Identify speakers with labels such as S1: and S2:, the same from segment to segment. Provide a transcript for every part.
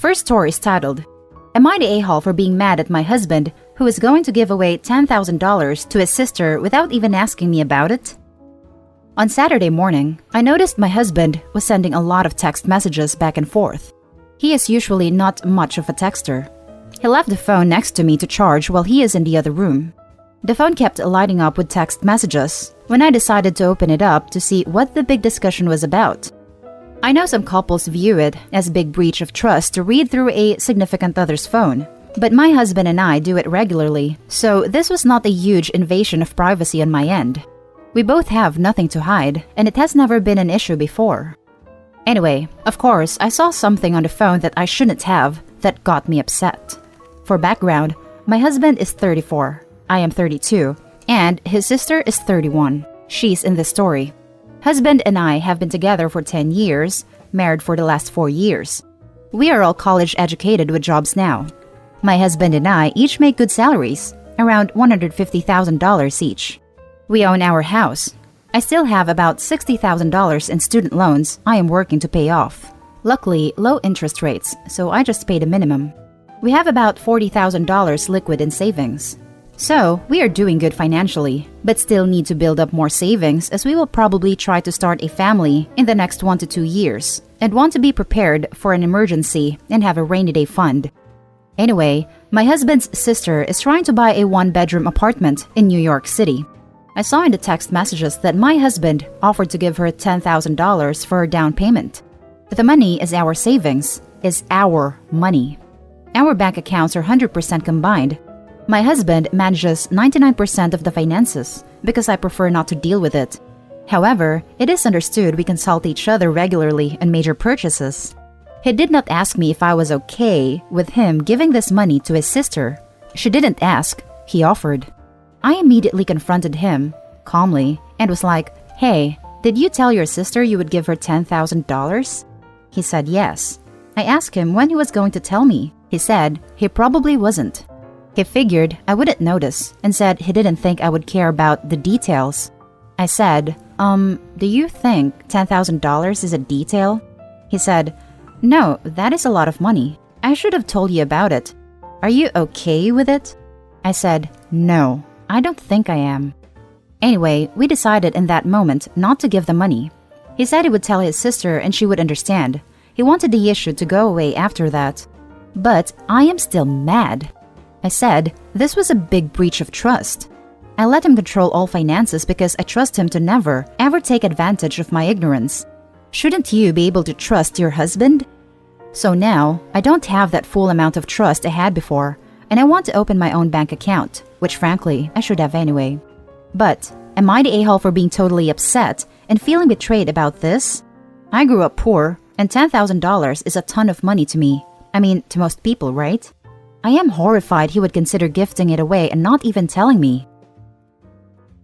S1: first story is titled, Am I the a-hole for being mad at my husband who is going to give away $10,000 to his sister without even asking me about it? On Saturday morning, I noticed my husband was sending a lot of text messages back and forth. He is usually not much of a texter. He left the phone next to me to charge while he is in the other room. The phone kept lighting up with text messages when I decided to open it up to see what the big discussion was about. I know some couples view it as a big breach of trust to read through a significant other's phone, but my husband and I do it regularly, so this was not a huge invasion of privacy on my end. We both have nothing to hide, and it has never been an issue before. Anyway, of course, I saw something on the phone that I shouldn't have that got me upset. For background, my husband is 34, I am 32, and his sister is 31. She's in the story. Husband and I have been together for 10 years, married for the last 4 years. We are all college educated with jobs now. My husband and I each make good salaries, around $150,000 each. We own our house. I still have about $60,000 in student loans I am working to pay off. Luckily, low interest rates, so I just pay the minimum. We have about $40,000 liquid in savings. So, we are doing good financially, but still need to build up more savings as we will probably try to start a family in the next 1 to 2 years and want to be prepared for an emergency and have a rainy day fund. Anyway, my husband's sister is trying to buy a 1-bedroom apartment in New York City. I saw in the text messages that my husband offered to give her $10,000 for her down payment. The money is our savings, is our money. Our bank accounts are 100% combined. My husband manages 99% of the finances because I prefer not to deal with it. However, it is understood we consult each other regularly on major purchases. He did not ask me if I was okay with him giving this money to his sister. She didn't ask, he offered. I immediately confronted him, calmly, and was like, Hey, did you tell your sister you would give her $10,000? He said yes. I asked him when he was going to tell me. He said he probably wasn't. He figured I wouldn't notice and said he didn't think I would care about the details. I said, do you think $10,000 is a detail? He said, No, that is a lot of money. I should have told you about it. Are you okay with it? I said, No, I don't think I am. Anyway, we decided in that moment not to give the money. He said he would tell his sister and she would understand. He wanted the issue to go away after that. But I am still mad. I said this was a big breach of trust. I let him control all finances because I trust him to never, ever take advantage of my ignorance. Shouldn't you be able to trust your husband? So now, I don't have that full amount of trust I had before, and I want to open my own bank account, which frankly, I should have anyway. But, am I the a-hole for being totally upset and feeling betrayed about this? I grew up poor, and $10,000 is a ton of money to me. I mean, to most people, right? I am horrified he would consider gifting it away and not even telling me.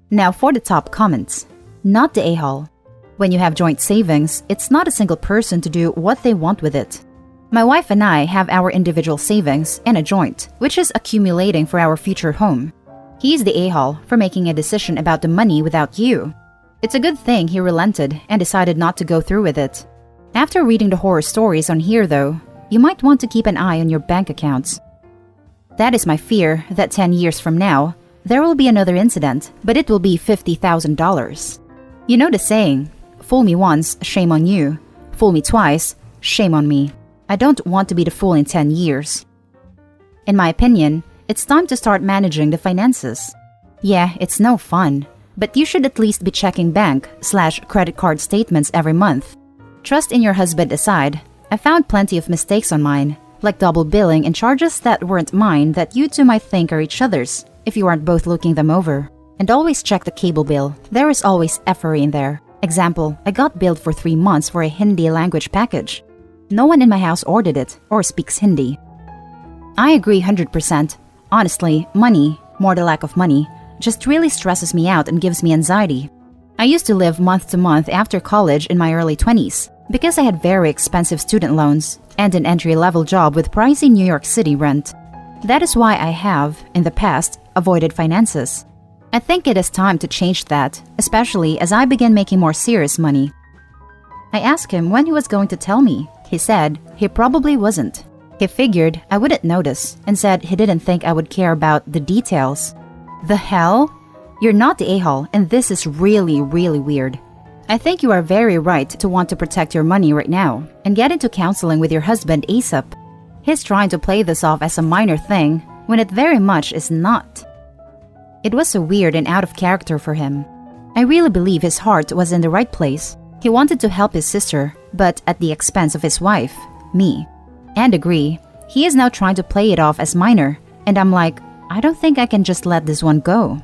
S1: Now for the top comments. Not the a-hole. When you have joint savings, it's not a single person to do what they want with it. My wife and I have our individual savings and a joint, which is accumulating for our future home. He's the a-hole for making a decision about the money without you. It's a good thing he relented and decided not to go through with it. After reading the horror stories on here though, you might want to keep an eye on your bank accounts. That is my fear that 10 years from now, there will be another incident, but it will be $50,000. You know the saying, fool me once, shame on you. Fool me twice, shame on me. I don't want to be the fool in 10 years. In my opinion, it's time to start managing the finances. Yeah, it's no fun, but you should at least be checking bank/credit card statements every month. Trust in your husband aside, I found plenty of mistakes on mine, like double billing and charges that weren't mine that you two might think are each other's if you aren't both looking them over. And always check the cable bill. There is always effery in there. Example, I got billed for 3 months for a Hindi language package. No one in my house ordered it or speaks Hindi. I agree 100%. Honestly, money, more the lack of money, just really stresses me out and gives me anxiety. I used to live month to month after college in my early 20s because I had very expensive student loans and an entry-level job with pricey New York City rent. That is why I have, in the past, avoided finances. I think it is time to change that, especially as I begin making more serious money. I asked him when he was going to tell me. He said he probably wasn't. He figured I wouldn't notice and said he didn't think I would care about the details. The hell? You're not the a-hole, and this is really, really weird. I think you are very right to want to protect your money right now and get into counseling with your husband ASAP. He's trying to play this off as a minor thing when it very much is not. It was so weird and out of character for him. I really believe his heart was in the right place. He wanted to help his sister, but at the expense of his wife, me. And agree, he is now trying to play it off as minor, and I'm like, I don't think I can just let this one go.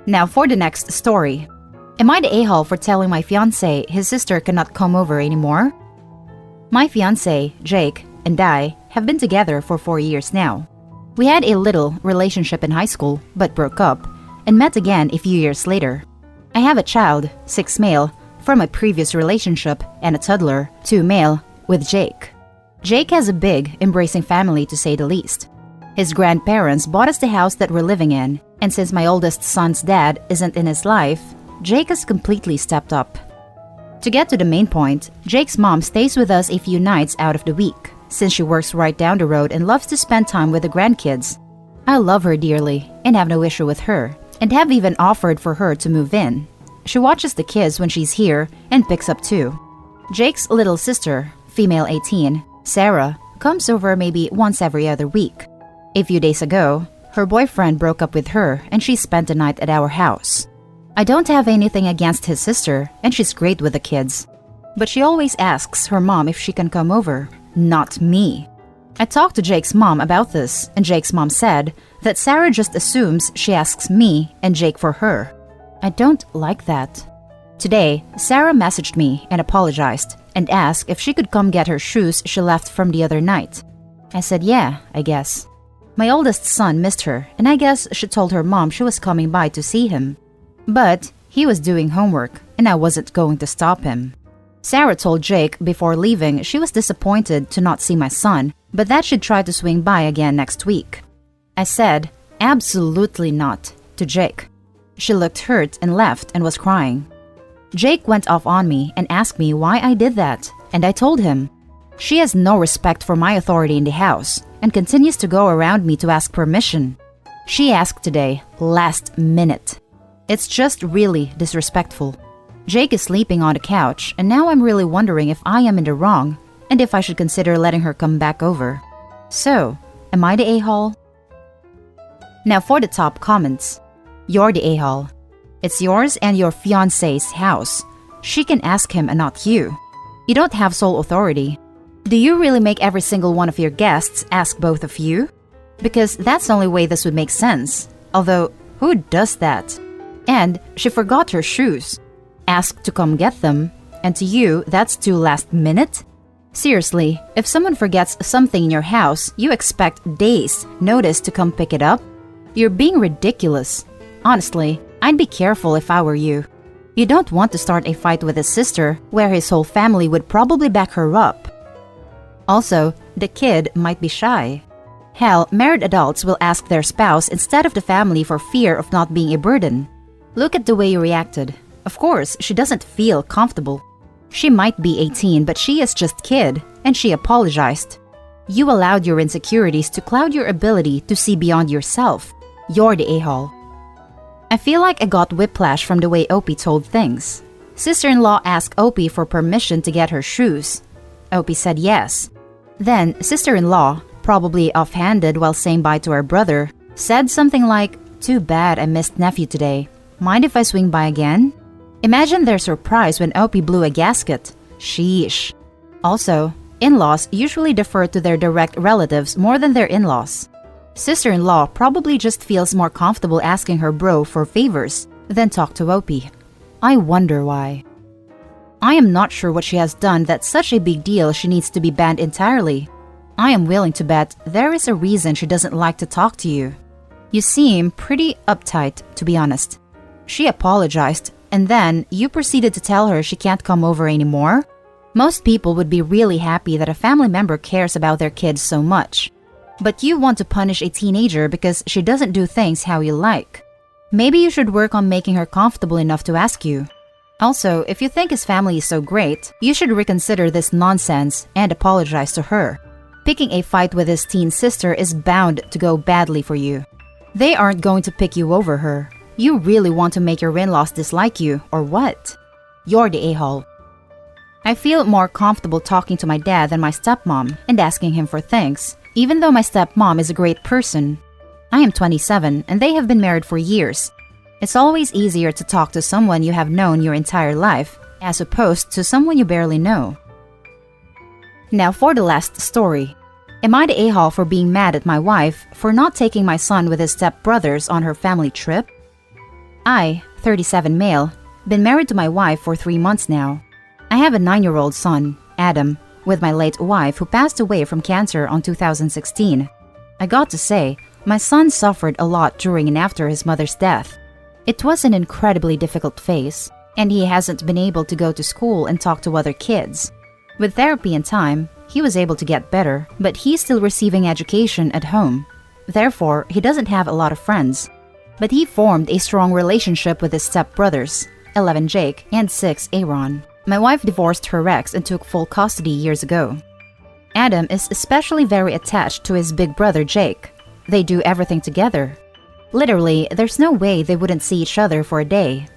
S1: Now for the next story. Am I the a-hole for telling my fiancé his sister cannot come over anymore? My fiancé, Jake, and I have been together for 4 years now. We had a little relationship in high school, but broke up, and met again a few years later. I have a child, 6 male, from a previous relationship, and a toddler, 2 male, with Jake. Jake has a big, embracing family to say the least. His grandparents bought us the house that we're living in, and since my oldest son's dad isn't in his life, Jake has completely stepped up. To get to the main point, Jake's mom stays with us a few nights out of the week, since she works right down the road and loves to spend time with the grandkids. I love her dearly and have no issue with her, and have even offered for her to move in. She watches the kids when she's here and picks up too. Jake's little sister, female 18, Sarah, comes over maybe once every other week. A few days ago, her boyfriend broke up with her and she spent the night at our house. I don't have anything against his sister, and she's great with the kids. But she always asks her mom if she can come over, not me. I talked to Jake's mom about this, and Jake's mom said that Sarah just assumes she asks me and Jake for her. I don't like that. Today, Sarah messaged me and apologized and asked if she could come get her shoes she left from the other night. I said yeah, I guess. My oldest son missed her, and I guess she told her mom she was coming by to see him. But he was doing homework, and I wasn't going to stop him. Sarah told Jake before leaving she was disappointed to not see my son, but that she'd try to swing by again next week. I said, absolutely not, to Jake. She looked hurt and left and was crying. Jake went off on me and asked me why I did that, and I told him. She has no respect for my authority in the house and continues to go around me to ask permission. She asked today, last minute. It's just really disrespectful. Jake is sleeping on the couch, and now I'm really wondering if I am in the wrong and if I should consider letting her come back over. So, am I the a-hole? Now for the top comments. You're the a-hole. It's yours and your fiancé's house. She can ask him and not you. You don't have sole authority. Do you really make every single one of your guests ask both of you? Because that's the only way this would make sense. Although, who does that? And she forgot her shoes. Asked to come get them, and to you, that's too last minute? Seriously, if someone forgets something in your house, you expect days' notice to come pick it up? You're being ridiculous. Honestly, I'd be careful if I were you. You don't want to start a fight with his sister, where his whole family would probably back her up. Also, the kid might be shy. Hell, married adults will ask their spouse instead of the family for fear of not being a burden. Look at the way you reacted. Of course, she doesn't feel comfortable. She might be 18, but she is just kid, and she apologized. You allowed your insecurities to cloud your ability to see beyond yourself. You're the a-hole. I feel like I got whiplash from the way Opie told things. Sister-in-law asked Opie for permission to get her shoes. Opie said yes. Then, sister-in-law, probably offhanded while saying bye to her brother, said something like, "Too bad I missed nephew today. Mind if I swing by again?" Imagine their surprise when Opie blew a gasket. Sheesh. Also, in-laws usually defer to their direct relatives more than their in-laws. Sister-in-law probably just feels more comfortable asking her bro for favors than talk to Opie. I wonder why. I am not sure what she has done that's such a big deal she needs to be banned entirely. I am willing to bet there is a reason she doesn't like to talk to you. You seem pretty uptight, to be honest. She apologized, and then you proceeded to tell her she can't come over anymore? Most people would be really happy that a family member cares about their kids so much. But you want to punish a teenager because she doesn't do things how you like. Maybe you should work on making her comfortable enough to ask you. Also, if you think his family is so great, you should reconsider this nonsense and apologize to her. Picking a fight with his teen sister is bound to go badly for you. They aren't going to pick you over her. You really want to make your in-laws dislike you, or what? You're the a-hole. I feel more comfortable talking to my dad than my stepmom and asking him for things, even though my stepmom is a great person. I am 27 and they have been married for years. It's always easier to talk to someone you have known your entire life, as opposed to someone you barely know. Now for the last story. Am I the a-hole for being mad at my wife for not taking my son with his stepbrothers on her family trip? I, 37 male, been married to my wife for 3 months now. I have a 9-year-old son, Adam, with my late wife who passed away from cancer on 2016. I got to say, my son suffered a lot during and after his mother's death. It was an incredibly difficult phase, and he hasn't been able to go to school and talk to other kids. With therapy and time, he was able to get better, but he's still receiving education at home. Therefore, he doesn't have a lot of friends. But he formed a strong relationship with his stepbrothers, 11 Jake and 6 Aaron. My wife divorced her ex and took full custody years ago. Adam is especially very attached to his big brother Jake. They do everything together. Literally, there's no way they wouldn't see each other for a day.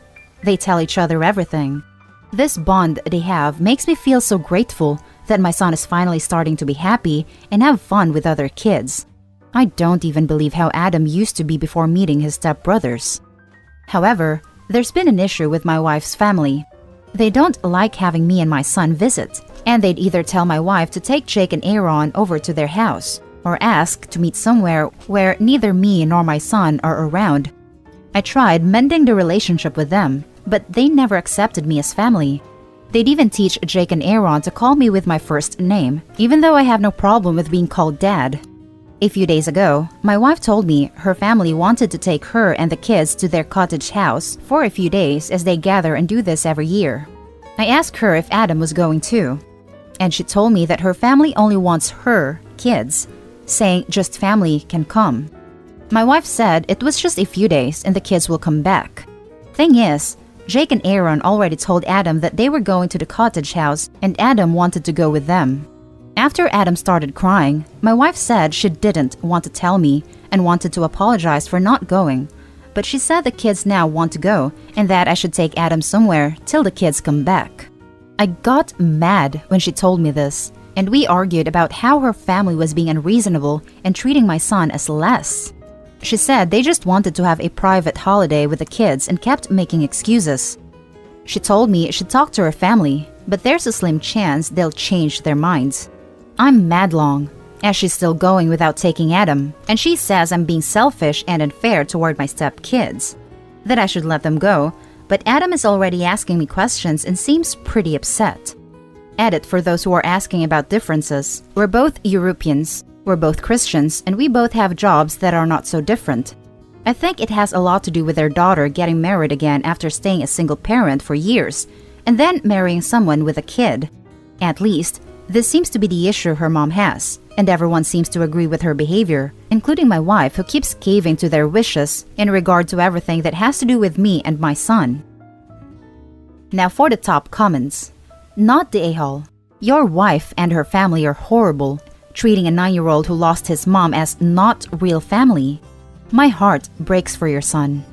S1: They tell each other everything. This bond they have makes me feel so grateful that my son is finally starting to be happy and have fun with other kids. I don't even believe how Adam used to be before meeting his stepbrothers. However, there's been an issue with my wife's family. They don't like having me and my son visit, and they'd either tell my wife to take Jake and Aaron over to their house, or ask to meet somewhere where neither me nor my son are around. I tried mending the relationship with them, but they never accepted me as family. They'd even teach Jake and Aaron to call me with my first name, even though I have no problem with being called Dad. A few days ago, my wife told me her family wanted to take her and the kids to their cottage house for a few days as they gather and do this every year. I asked her if Adam was going too, and she told me that her family only wants her kids, saying just family can come. My wife said it was just a few days and the kids will come back. Thing is, Jake and Aaron already told Adam that they were going to the cottage house and Adam wanted to go with them. After Adam started crying, my wife said she didn't want to tell me and wanted to apologize for not going, but she said the kids now want to go and that I should take Adam somewhere till the kids come back. I got mad when she told me this, and we argued about how her family was being unreasonable and treating my son as less. She said they just wanted to have a private holiday with the kids and kept making excuses. She told me she'd talk to her family, but there's a slim chance they'll change their minds. I'm mad long, as she's still going without taking Adam, and she says I'm being selfish and unfair toward my stepkids. That I should let them go, but Adam is already asking me questions and seems pretty upset. Edit for those who are asking about differences. We're both Europeans, we're both Christians, and we both have jobs that are not so different. I think it has a lot to do with their daughter getting married again after staying a single parent for years, and then marrying someone with a kid. At least, this seems to be the issue her mom has, and everyone seems to agree with her behavior, including my wife who keeps caving to their wishes in regard to everything that has to do with me and my son. Now for the top comments. Not the a-hole. Your wife and her family are horrible, treating a 9-year-old who lost his mom as not real family. My heart breaks for your son.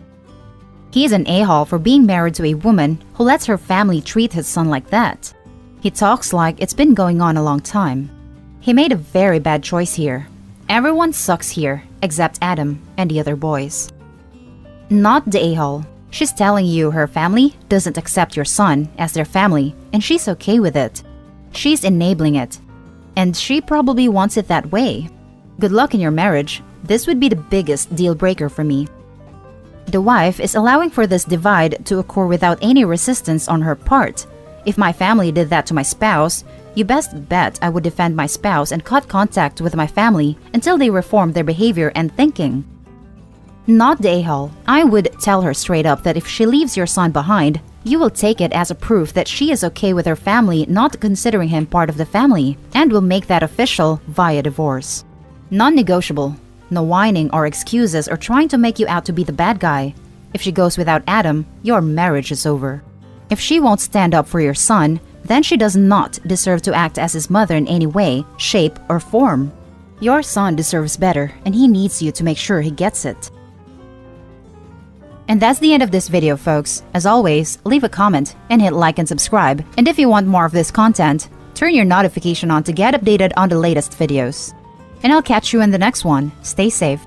S1: He's an a-hole for being married to a woman who lets her family treat his son like that. He talks like it's been going on a long time. He made a very bad choice here. Everyone sucks here, except Adam and the other boys. Not the a-hole. She's telling you her family doesn't accept your son as their family, and she's okay with it. She's enabling it. And she probably wants it that way. Good luck in your marriage. This would be the biggest deal breaker for me. The wife is allowing for this divide to occur without any resistance on her part. If my family did that to my spouse, you best bet I would defend my spouse and cut contact with my family until they reform their behavior and thinking. Not the a-hole. I would tell her straight up that if she leaves your son behind, you will take it as a proof that she is okay with her family not considering him part of the family, and will make that official via divorce. Non-negotiable. No whining or excuses or trying to make you out to be the bad guy. If she goes without Adam, your marriage is over. If she won't stand up for your son, then she does not deserve to act as his mother in any way, shape, or form. Your son deserves better, and he needs you to make sure he gets it. And that's the end of this video, folks. As always, leave a comment and hit like and subscribe. And if you want more of this content, turn your notification on to get updated on the latest videos. And I'll catch you in the next one. Stay safe.